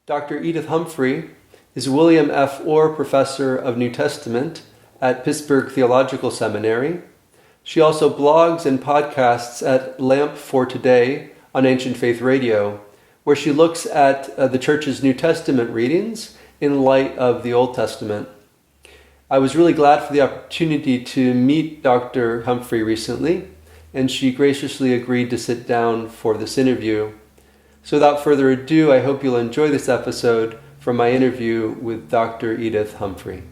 Dr. Edith Humphrey is William F. Orr Professor of New Testament at Pittsburgh Theological Seminary. She also blogs and podcasts at Lamp for Today on Ancient Faith Radio, where she looks at the Church's New Testament readings in light of the Old Testament. I was really glad for the opportunity to meet Dr. Humphrey recently, and she graciously agreed to sit down for this interview. So without further ado, I hope you'll enjoy this episode from my interview with Dr. Edith Humphrey.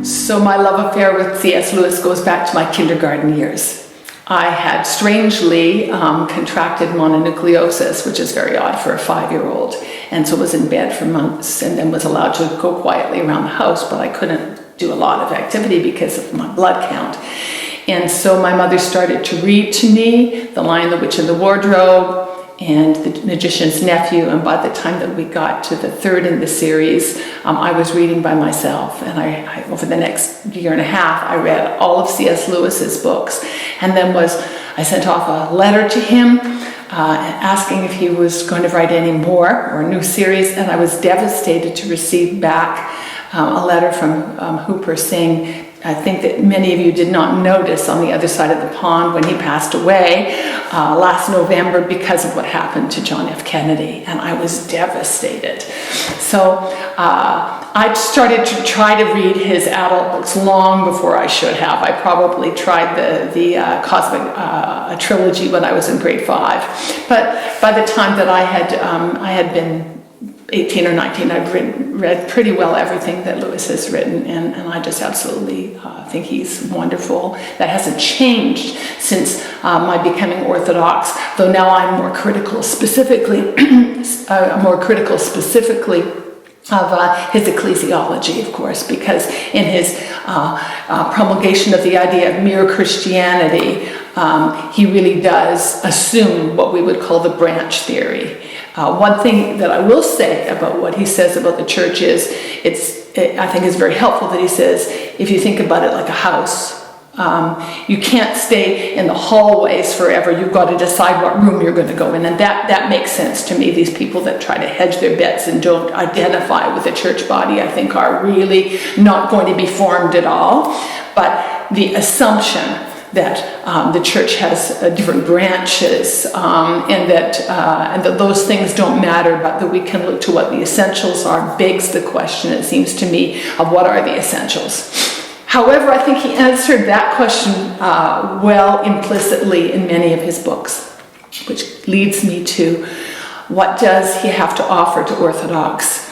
So my love affair with C.S. Lewis goes back to my kindergarten years. I had strangely contracted mononucleosis, which is very odd for a 5-year-old, and so was in bed for months and then was allowed to go quietly around the house, but I couldn't do a lot of activity because of my blood count. And so my mother started to read to me The Lion, the Witch, and the Wardrobe, and The Magician's Nephew, and by the time that we got to the third in the series, I was reading by myself, and I over the next year and a half, I read all of C.S. Lewis's books, and then I sent off a letter to him asking if he was going to write any more or a new series, and I was devastated to receive back a letter from Hooper saying, I think that many of you did not notice on the other side of the pond when he passed away last November because of what happened to John F. Kennedy, and I was devastated. So I started to try to read his adult books long before I should have. I probably tried the Cosmic trilogy when I was in grade 5, but by the time that I had been 18 or 19, I've read pretty well everything that Lewis has written, and I just absolutely think he's wonderful. That hasn't changed since my becoming Orthodox, though now I'm more critical specifically of his ecclesiology, of course, because in his promulgation of the idea of mere Christianity, he really does assume what we would call the branch theory. One thing that I will say about what he says about the church is, I think it's very helpful that he says, if you think about it like a house, you can't stay in the hallways forever. You've got to decide what room you're going to go in. And that makes sense to me. These people that try to hedge their bets and don't identify with the church body, I think, are really not going to be formed at all. But the assumption that the church has different branches and that those things don't matter, but that we can look to what the essentials are, begs the question, it seems to me, of what are the essentials. However, I think he answered that question well implicitly in many of his books, which leads me to what does he have to offer to Orthodox.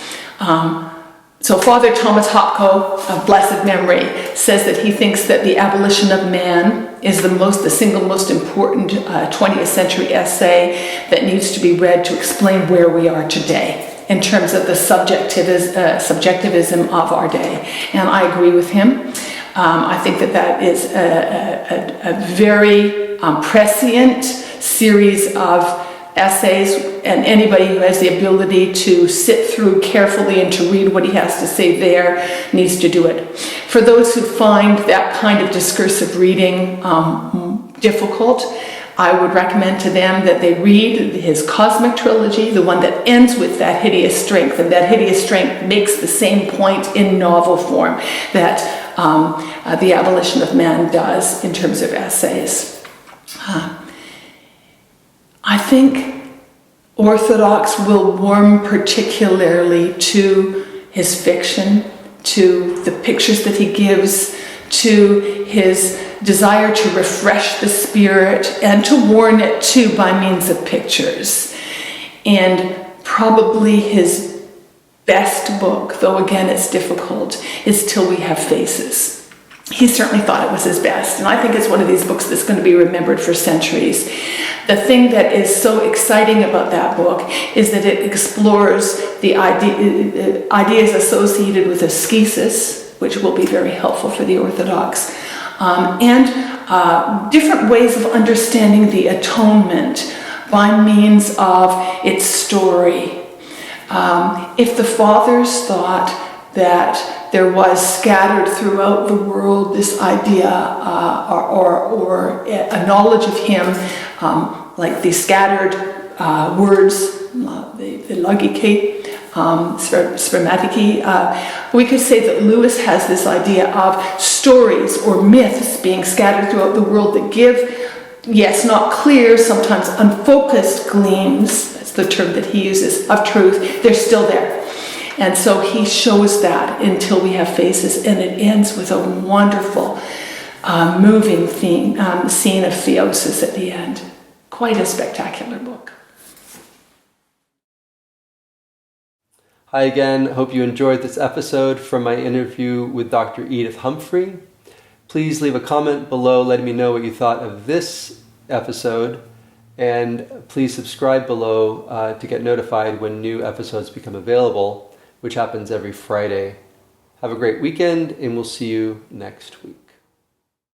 So Father Thomas Hopko, of blessed memory, says that he thinks that the abolition of man is the single most important 20th century essay that needs to be read to explain where we are today in terms of the subjectivism of our day. And I agree with him. I think that is a very prescient series of essays, and anybody who has the ability to sit through carefully and to read what he has to say there needs to do it. For those who find that kind of discursive reading difficult, I would recommend to them that they read his Cosmic trilogy, the one that ends with that hideous strength, and that hideous strength makes the same point in novel form that the abolition of man does in terms of essays. I think Orthodox will warm particularly to his fiction, to the pictures that he gives, to his desire to refresh the spirit and to warn it too by means of pictures. And probably his best book, though again it's difficult, is Till We Have Faces. He certainly thought it was his best, and I think it's one of these books that's going to be remembered for centuries. The thing that is so exciting about that book is that it explores the ideas associated with ascesis, which will be very helpful for the Orthodox, and different ways of understanding the atonement, by means of its story. If the fathers thought that there was scattered throughout the world this idea or a knowledge of him, like the scattered words, the logike, spermatiki, we could say that Lewis has this idea of stories or myths being scattered throughout the world that give, yes, not clear, sometimes unfocused gleams, that's the term that he uses, of truth. They're still there. And so he shows that until we have faces, and it ends with a wonderful, moving scene of theosis at the end. Quite a spectacular book. Hi again, hope you enjoyed this episode from my interview with Dr. Edith Humphrey. Please leave a comment below letting me know what you thought of this episode, and please subscribe below to get notified when new episodes become available, which happens every Friday. Have a great weekend, and we'll see you next week.